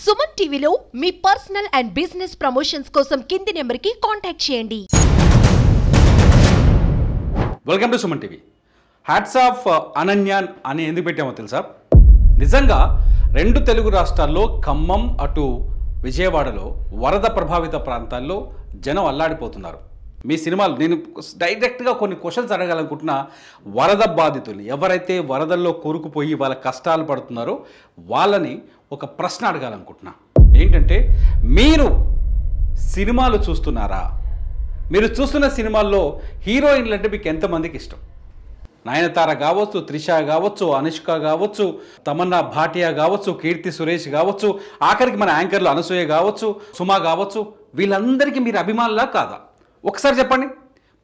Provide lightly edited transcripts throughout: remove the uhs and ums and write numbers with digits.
సుమన్ టీవీలో మీ personal and business promotions కోసం కింది నెంబర్కి కాంటాక్ట్ చేయండి. Welcome to Suman TV. Hats off Ananya అని ఎందుకు పెట్టామో తెలుసా? నిజంగా రెండు తెలుగు రాష్ట్రాల్లో ఖమ్మం అటు విజయవాడలో వరద ప్రభావిత ప్రాంతాల్లో జనం అల్లాడిపోతున్నారు. మీ సినిమాలు నేను డైరెక్ట్గా కొన్ని క్వశ్చన్స్ అడగాలనుకుంటున్నా. వరద బాధితులు ఎవరైతే వరదల్లో కూరుకుపోయి వాళ్ళ కష్టాలు పడుతున్నారో వాళ్ళని ఒక ప్రశ్న అడగాలనుకుంటున్నా. ఏంటంటే, మీరు సినిమాలు చూస్తున్నారా? మీరు చూస్తున్న సినిమాల్లో హీరోయిన్లు అంటే మీకు ఎంతమందికి ఇష్టం? నయనతార కావచ్చు, త్రిష కావచ్చు, అనుష్క కావచ్చు, తమన్నా భాటియా కావచ్చు, కీర్తి సురేష్ కావచ్చు, ఆఖరికి మన యాంకర్లు అనసూయ కావచ్చు, సుమా కావచ్చు, వీళ్ళందరికీ మీరు అభిమానులా కాదా? ఒకసారి చెప్పండి.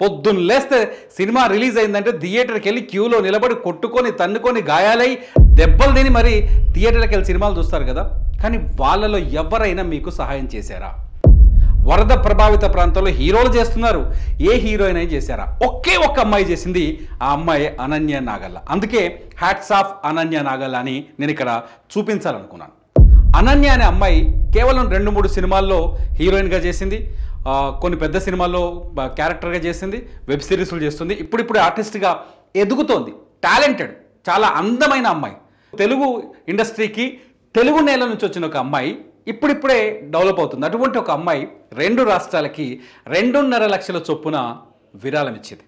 పొద్దున్న లేస్తే సినిమా రిలీజ్ అయిందంటే థియేటర్కి వెళ్ళి క్యూలో నిలబడి కొట్టుకొని తన్నుకొని గాయాలై దెబ్బలు తిని మరి థియేటర్కి వెళ్ళి సినిమాలు చూస్తారు కదా. కానీ వాళ్ళలో ఎవరైనా మీకు సహాయం చేశారా? వరద ప్రభావిత ప్రాంతాల్లో హీరోలు చేస్తున్నారు, ఏ హీరోయిన్ అయినా చేశారా? ఒకే ఒక్క అమ్మాయి చేసింది, ఆ అమ్మాయి అనన్య నాగల్ల. అందుకే హ్యాట్స్ ఆఫ్ అనన్య నాగల్ల అని నేను ఇక్కడ చూపించాలనుకున్నాను. అనన్య అనే అమ్మాయి కేవలం 2-3 సినిమాల్లో హీరోయిన్గా చేసింది, కొన్ని పెద్ద సినిమాల్లో క్యారెక్టర్గా చేసింది, వెబ్ సిరీస్లు చేస్తుంది, ఇప్పుడిప్పుడు ఆర్టిస్ట్గా ఎదుగుతోంది. టాలెంటెడ్, చాలా అందమైన అమ్మాయి. తెలుగు ఇండస్ట్రీకి తెలుగు నేల నుంచి వచ్చిన ఒక అమ్మాయి ఇప్పుడిప్పుడే డెవలప్ అవుతుంది. అటువంటి ఒక అమ్మాయి 2 రాష్ట్రాలకి 2.5 లక్షల చొప్పున విరాళం ఇచ్చింది.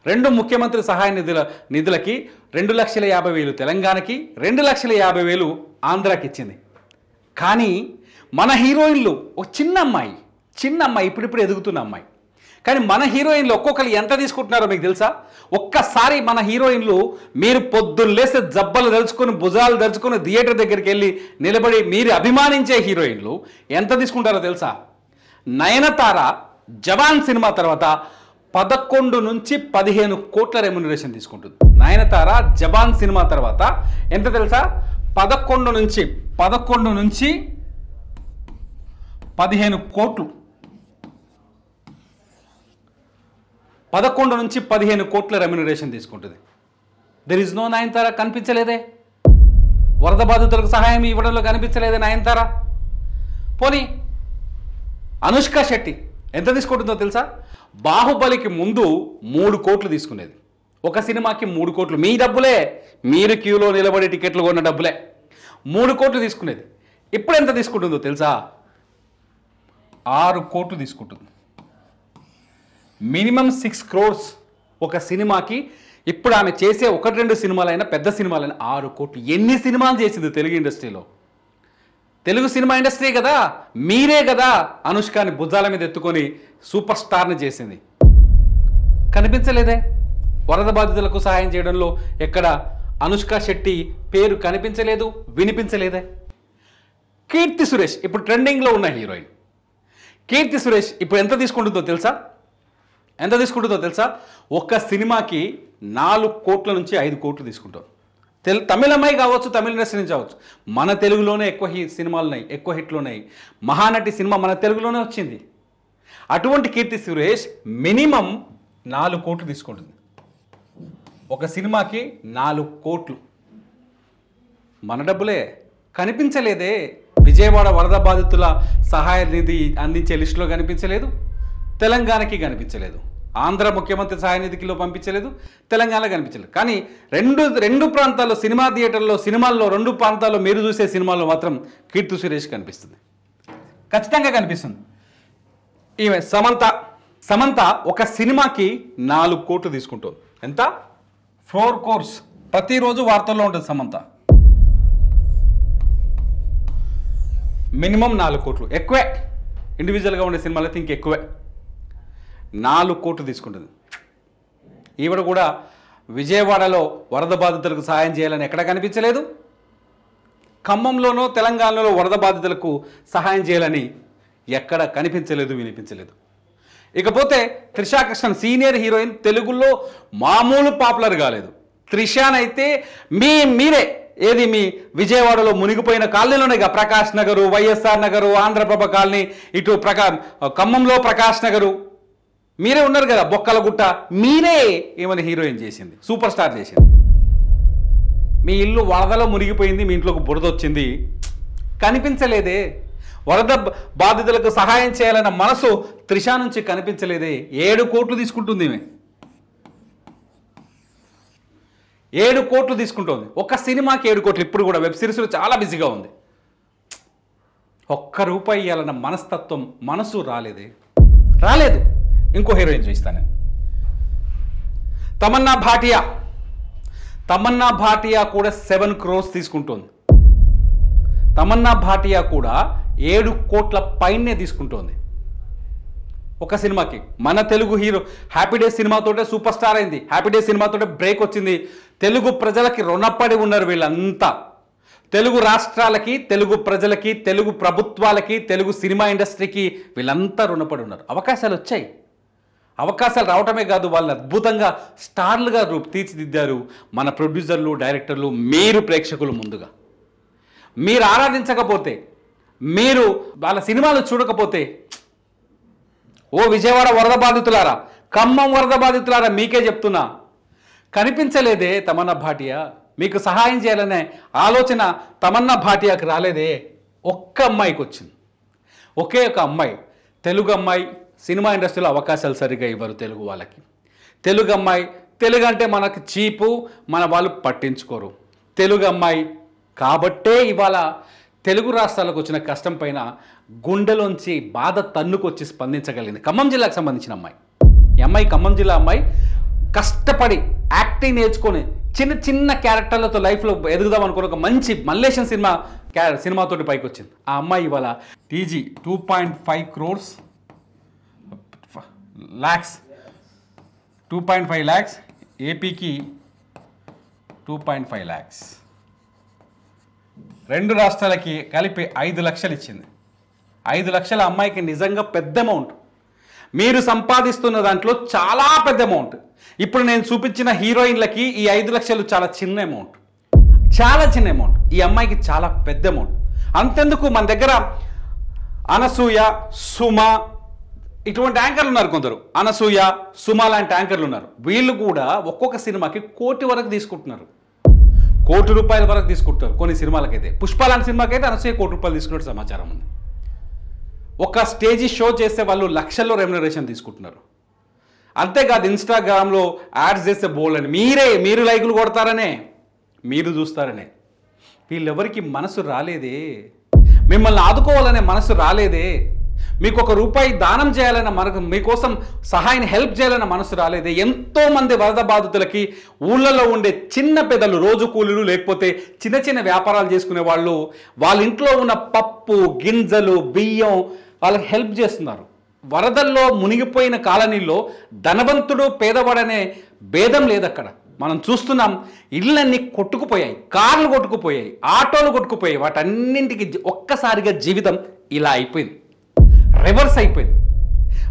2 ముఖ్యమంత్రి సహాయ నిధులకి 2,50,000 తెలంగాణకి, 2,50,000 ఆంధ్రాకి ఇచ్చింది. కానీ మన హీరోయిన్లు ఒక చిన్న అమ్మాయి ఇప్పుడిప్పుడు ఎదుగుతున్న అమ్మాయి. కానీ మన హీరోయిన్లు ఒక్కొక్కరు ఎంత తీసుకుంటున్నారో మీకు తెలుసా? ఒక్కసారి మన హీరోయిన్లు మీరు పొద్దున్న లేస్తే జబ్బలు దలుచుకొని భుజాలు దలుచుకొని థియేటర్ దగ్గరికి వెళ్ళి నిలబడి మీరు అభిమానించే హీరోయిన్లు ఎంత తీసుకుంటారో తెలుసా? నయనతార జవాన్ సినిమా తర్వాత 11 నుంచి 15 కోట్ల రెమ్యునరేషన్ తీసుకుంటుంది. నయనతార జవాన్ సినిమా తర్వాత ఎంత తెలుసా? 11 నుంచి 15 కోట్లు. 11 నుంచి 15 కోట్ల రెమ్యునరేషన్ తీసుకుంటుంది. There is no Nayanthara. కనిపించలేదే? వరద బాధితులకు సహాయం ఇవ్వడంలో కనిపించలేదే నయనతార? పోనీ అనుష్క శెట్టి ఎంత తీసుకుంటుందో తెలుసా? బాహుబలికి ముందు 3 కోట్లు తీసుకునేది. ఒక సినిమాకి 3 కోట్లు. మీ డబ్బులే, మీరు క్యూలో నిలబడి టికెట్లు కొన్న డబ్బులే. 3 కోట్లు తీసుకునేది. ఇప్పుడు ఎంత తీసుకుంటుందో తెలుసా? 6 కోట్లు తీసుకుంటుంది. మినిమం 6 crores ఒక సినిమాకి. ఇప్పుడు ఆమె చేసే 1-2 సినిమాలైనా పెద్ద సినిమాలైనా 6 కోట్లు. ఎన్ని సినిమాలు చేసింది తెలుగు ఇండస్ట్రీలో? తెలుగు సినిమా ఇండస్ట్రీ కదా, మీరే కదా అనుష్కని భుజాల మీద ఎత్తుకొని సూపర్ స్టార్ని చేసింది. కనిపించలేదే? వరద బాధితులకు సహాయం చేయడంలో ఎక్కడ అనుష్క శెట్టి పేరు కనిపించలేదు, వినిపించలేదే? కీర్తి సురేష్ ఇప్పుడు ట్రెండింగ్లో ఉన్న హీరోయిన్. కీర్తి సురేష్ ఇప్పుడు ఎంత తీసుకుంటుందో తెలుసా? ఒక్క సినిమాకి 4 కోట్ల నుంచి 5 కోట్లు తీసుకుంటారు. తమిళ అమ్మాయి కావచ్చు, తమిళ ఇండస్ట్రీ నుంచి కావచ్చు. మన తెలుగులోనే ఎక్కువ సినిమాలు ఉన్నాయి, ఎక్కువ హిట్లు ఉన్నాయి. మహానటి సినిమా మన తెలుగులోనే వచ్చింది. అటువంటి కీర్తి సురేష్ మినిమం 4 కోట్లు తీసుకుంటుంది. ఒక సినిమాకి 4 కోట్లు. మన డబ్బులే. కనిపించలేదే? విజయవాడ వరద బాధితుల సహాయ నిధి అందించే లిస్టులో కనిపించలేదు, తెలంగాణకి కనిపించలేదు, ఆంధ్ర ముఖ్యమంత్రి సహాయ నిధికిలో పంపించలేదు, తెలంగాణలో కనిపించలేదు. కానీ రెండు ప్రాంతాల్లో సినిమా థియేటర్లో సినిమాల్లో 2 ప్రాంతాల్లో మీరు చూసే సినిమాల్లో మాత్రం కీర్తి సురేష్ కనిపిస్తుంది, ఖచ్చితంగా కనిపిస్తుంది. ఈమె సమంత ఒక సినిమాకి 4 కోట్లు తీసుకుంటుంది. ఎంత? 4 crores. ప్రతిరోజు వార్తల్లో ఉంటుంది సమంత. మినిమం 4 కోట్లు. ఎక్కువే. ఇండివిజువల్గా ఉండే సినిమాలు అయితే ఇంకెక్కువే. 4 కోట్లు తీసుకుంటుంది. ఈవిడ కూడా విజయవాడలో వరద బాధితులకు సహాయం చేయాలని ఎక్కడ కనిపించలేదు. ఖమ్మంలోనో తెలంగాణలో వరద బాధితులకు సహాయం చేయాలని ఎక్కడ కనిపించలేదు, వినిపించలేదు. ఇకపోతే త్రిషా కృష్ణన్ సీనియర్ హీరోయిన్, తెలుగులో మామూలు పాపులర్ కాలేదు. త్రిషానైతే మీరే ఏది మీ విజయవాడలో మునిగిపోయిన కాలనీలోనే ప్రకాష్ నగరు, వైఎస్ఆర్ నగరు, ఆంధ్రప్రభ కాలనీ, ఇటు ఖమ్మంలో ప్రకాష్ నగరు, మీరే ఉన్నారు కదా, బొక్కలగుట్ట, మీరే ఏమైనా హీరోయిన్ చేసింది, సూపర్ స్టార్ చేసింది. మీ ఇల్లు వరదలో మునిగిపోయింది, మీ ఇంట్లోకి బురద వచ్చింది, కనిపించలేదే. వరద బాధితులకు సహాయం చేయాలన్న మనసు త్రిష నుంచి కనిపించలేదే. 7 కోట్లు తీసుకుంటుంది ఈమె, 7 కోట్లు తీసుకుంటుంది ఒక సినిమాకి. 7 కోట్లు. ఇప్పుడు కూడా వెబ్ సిరీస్లో చాలా బిజీగా ఉంది. ఒక్క రూపాయి ఇవ్వాలన్న మనస్తత్వం, మనసు రాలేదే, రాలేదు. ఇంకో హీరోయిన్ చూపిస్తాను నేను, తమన్నా భాటియా. తమన్నా భాటియా కూడా 7 crores తీసుకుంటోంది. తమన్నా భాటియా కూడా 7 కోట్ల పైనే తీసుకుంటోంది ఒక సినిమాకి. మన తెలుగు హీరో హ్యాపీ డేస్ సినిమాతోటే సూపర్ స్టార్ అయింది. హ్యాపీ డేస్ సినిమాతోటే బ్రేక్ వచ్చింది. తెలుగు ప్రజలకి రుణపడి ఉన్నారు వీళ్ళంతా. తెలుగు రాష్ట్రాలకి, తెలుగు ప్రజలకి, తెలుగు ప్రభుత్వాలకి, తెలుగు సినిమా ఇండస్ట్రీకి వీళ్ళంతా రుణపడి ఉన్నారు. అవకాశాలు వచ్చాయి. అవకాశాలు రావటమే కాదు, వాళ్ళని అద్భుతంగా స్టార్లుగా తీర్చిదిద్దారు మన ప్రొడ్యూసర్లు, డైరెక్టర్లు, మీరు ప్రేక్షకులు. ముందుగా మీరు ఆరాధించకపోతే, మీరు వాళ్ళ సినిమాలు చూడకపోతే, ఓ విజయవాడ వరద బాధితులారా, ఖమ్మం వరద బాధితులారా, మీకే చెప్తున్నా, కనిపించలేదే తమన్నా భాటియా. మీకు సహాయం చేయాలనే ఆలోచన తమన్నా భాటియాకి రాలేదే. ఒక్క అమ్మాయికి వచ్చింది, ఒకే ఒక అమ్మాయి. తెలుగు అమ్మాయి. సినిమా ఇండస్ట్రీలో అవకాశాలు సరిగ్గా ఇవ్వరు తెలుగు వాళ్ళకి. తెలుగు అమ్మాయి, తెలుగు అంటే మనకు చీపు, మన వాళ్ళు పట్టించుకోరు. తెలుగు అమ్మాయి కాబట్టే ఇవాళ తెలుగు రాష్ట్రాలకు వచ్చిన కష్టం పైన గుండెలోంచి బాధ తన్నుకొచ్చి స్పందించగలిగింది. ఖమ్మం జిల్లాకు సంబంధించిన అమ్మాయి. ఈ అమ్మాయి ఖమ్మం జిల్లా అమ్మాయి. కష్టపడి యాక్టింగ్ నేర్చుకొని చిన్న చిన్న క్యారెక్టర్లతో లైఫ్లో ఎదుగుదాం అనుకుని ఒక మంచి మల్లేషన్ సినిమాతోటి పైకి వచ్చింది. ఆ అమ్మాయి ఇవాళ టీజీ 2.5 crores lakhs, 2.5 lakhs, ఏపీకి 2.5 lakhs, 2 రాష్ట్రాలకి కలిపి 5 లక్షలు ఇచ్చింది. 5 లక్షల అమ్మాయికి నిజంగా పెద్ద అమౌంట్. మీరు సంపాదిస్తున్న దాంట్లో చాలా పెద్ద అమౌంట్. ఇప్పుడు నేను చూపించిన హీరోయిన్లకి ఈ 5 లక్షలు చాలా చిన్న అమౌంట్, చాలా చిన్న అమౌంట్. ఈ అమ్మాయికి చాలా పెద్ద అమౌంట్. అంతెందుకు, మన దగ్గర అనసూయ, సుమ ఇటువంటి యాంకర్లు ఉన్నారు కొందరు. అనసూయ, సుమ లాంటి యాంకర్లు ఉన్నారు. వీళ్ళు కూడా ఒక్కొక్క సినిమాకి 1 కోటి వరకు తీసుకుంటున్నారు. 1 కోటి రూపాయల వరకు తీసుకుంటారు కొన్ని సినిమాలకైతే. పుష్ప లాంటి సినిమాకైతే అనసూయ 1 కోటి రూపాయలు తీసుకున్నట్టు సమాచారం ఉంది. ఒక స్టేజీ షో చేస్తే వాళ్ళు లక్షల్లో రెమ్యునరేషన్ తీసుకుంటున్నారు. అంతేకాదు ఇన్స్టాగ్రామ్లో యాడ్స్ చేస్తే బోల్డ్ అని మీరు లైకులు కొడతారనే, మీరు చూస్తారనే. వీళ్ళెవరికి మనసు రాలేదే, మిమ్మల్ని ఆదుకోవాలనే మనసు రాలేదే, మీకు 1 రూపాయి దానం చేయాలన్న మీకోసం సహాయం హెల్ప్ చేయాలన్న మనసు రాలేదే. ఎంతోమంది వరద బాధితులకి ఊళ్ళలో ఉండే చిన్న పెద్దలు, రోజు కూలీలు, లేకపోతే చిన్న చిన్న వ్యాపారాలు చేసుకునే వాళ్ళు, వాళ్ళ ఇంట్లో ఉన్న పప్పు గింజలు, బియ్యం వాళ్ళకి హెల్ప్ చేస్తున్నారు. వరదల్లో మునిగిపోయిన కాలనీలో ధనవంతుడు పేదవాడనే భేదం లేదు అక్కడ. మనం చూస్తున్నాం, ఇళ్ళన్నీ కొట్టుకుపోయాయి, కార్లు కొట్టుకుపోయాయి, ఆటోలు కొట్టుకుపోయాయి. వాటన్నింటికి ఒక్కసారిగా జీవితం ఇలా అయిపోయింది, రివర్స్ అయిపోయింది.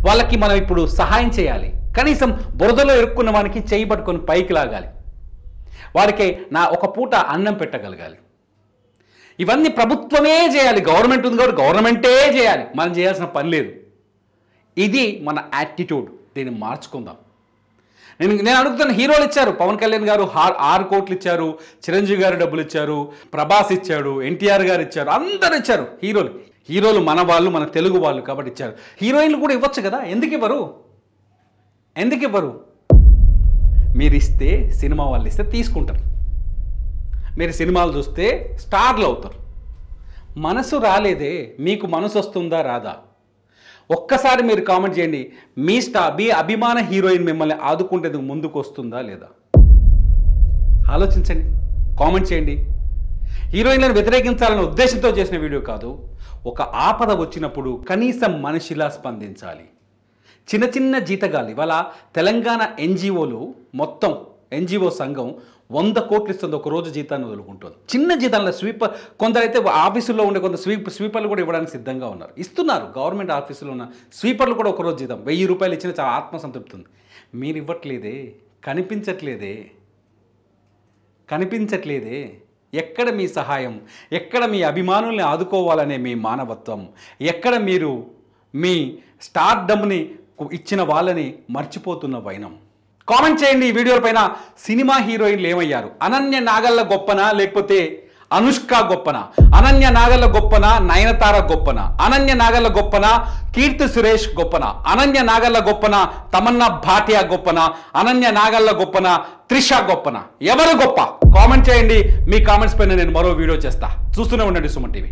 వాళ్ళకి మనం ఇప్పుడు సహాయం చేయాలి. కనీసం బురదలో ఇరుక్కున్న వానికి చేయి పట్టుకొని పైకి లాగాలి. వాడికి ఒక పూట అన్నం పెట్టగలగాలి. ఇవన్నీ ప్రభుత్వమే చేయాలి. గవర్నమెంట్ ఉంది కాబట్టి గవర్నమెంటే చేయాలి, మనం చేయాల్సిన పని లేదు. ఇది మన యాటిట్యూడ్. దీన్ని మార్చుకుందాం. నేను అడుగుతున్న, హీరోలు ఇచ్చారు. పవన్ కళ్యాణ్ గారు 6 కోట్లు ఇచ్చారు, చిరంజీవి గారు డబ్బులు ఇచ్చారు, ప్రభాస్ ఇచ్చాడు, ఎన్టీఆర్ గారు ఇచ్చారు, అందరూ ఇచ్చారు. హీరోలు మన వాళ్ళు, మన తెలుగు వాళ్ళు కాబట్టి ఇచ్చారు. హీరోయిన్లు కూడా ఇవ్వచ్చు కదా, ఎందుకు ఇవ్వరు? మీరు ఇస్తే, సినిమా వాళ్ళు ఇస్తే తీసుకుంటారు. మీరు సినిమాలు చూస్తే స్టార్లు అవుతారు. మనసు రాలేదే, మీకు మనసు వస్తుందా రాదా? ఒక్కసారి మీరు కామెంట్ చేయండి. మీ అభిమాన హీరోయిన్ మిమ్మల్ని ఆదుకుంటే ముందుకు వస్తుందా లేదా? ఆలోచించండి, కామెంట్ చేయండి. హీరోయిన్లను వ్యతిరేకించాలనే ఉద్దేశంతో చేసిన వీడియో కాదు. ఒక ఆపద వచ్చినప్పుడు కనీసం మనిషిలా స్పందించాలి. చిన్న చిన్న జీతగాళ్ళు ఇవాళ తెలంగాణ ఎన్జిఓలు, మొత్తం ఎన్జిఓ సంఘం 100 కోట్లు ఇస్తుంది ఒక రోజు జీతాన్ని వదులుకుంటుంది. చిన్న జీతంలో స్వీపర్, కొందరైతే ఆఫీసుల్లో ఉండే కొంత స్వీపర్లు కూడా ఇవ్వడానికి సిద్ధంగా ఉన్నారు, ఇస్తున్నారు. గవర్నమెంట్ ఆఫీసులో ఉన్న స్వీపర్లు కూడా ఒక రోజు జీతం 1000 రూపాయలు ఇచ్చిన చాలా ఆత్మసంతృప్తి ఉంది. మీరు ఇవ్వట్లేదే, కనిపించట్లేదే. ఎక్కడ మీ సహాయం? ఎక్కడ మీ అభిమానుల్ని ఆదుకోవాలనే మీ మానవత్వం? ఎక్కడ మీరు మీ స్టార్డమ్ని ఇచ్చిన వాళ్ళని మర్చిపోతున్న వైనం? కామెంట్ చేయండి ఈ వీడియో పైన. సినిమా హీరోయిన్లు ఏమయ్యారు? అనన్య నాగళ్ళ గొప్పనా, లేకపోతే అనుష్క గొప్పన, అనన్య నాగల్ల గొప్పన, నయనతార గొప్పన, అనన్య నాగల్ల గొప్పన, కీర్తి సురేష్ గొప్పన, అనన్య నాగల్ల గొప్పన, తమన్నా భాటియా గొప్పన, అనన్య నాగల్ల గొప్పన, త్రిష గొప్పన, ఎవరు గొప్ప? కామెంట్ చేయండి. మీ కామెంట్స్ పైన నేను మరో వీడియో చేస్తా. చూస్తూనే ఉండండి సుమన్ టీవీ.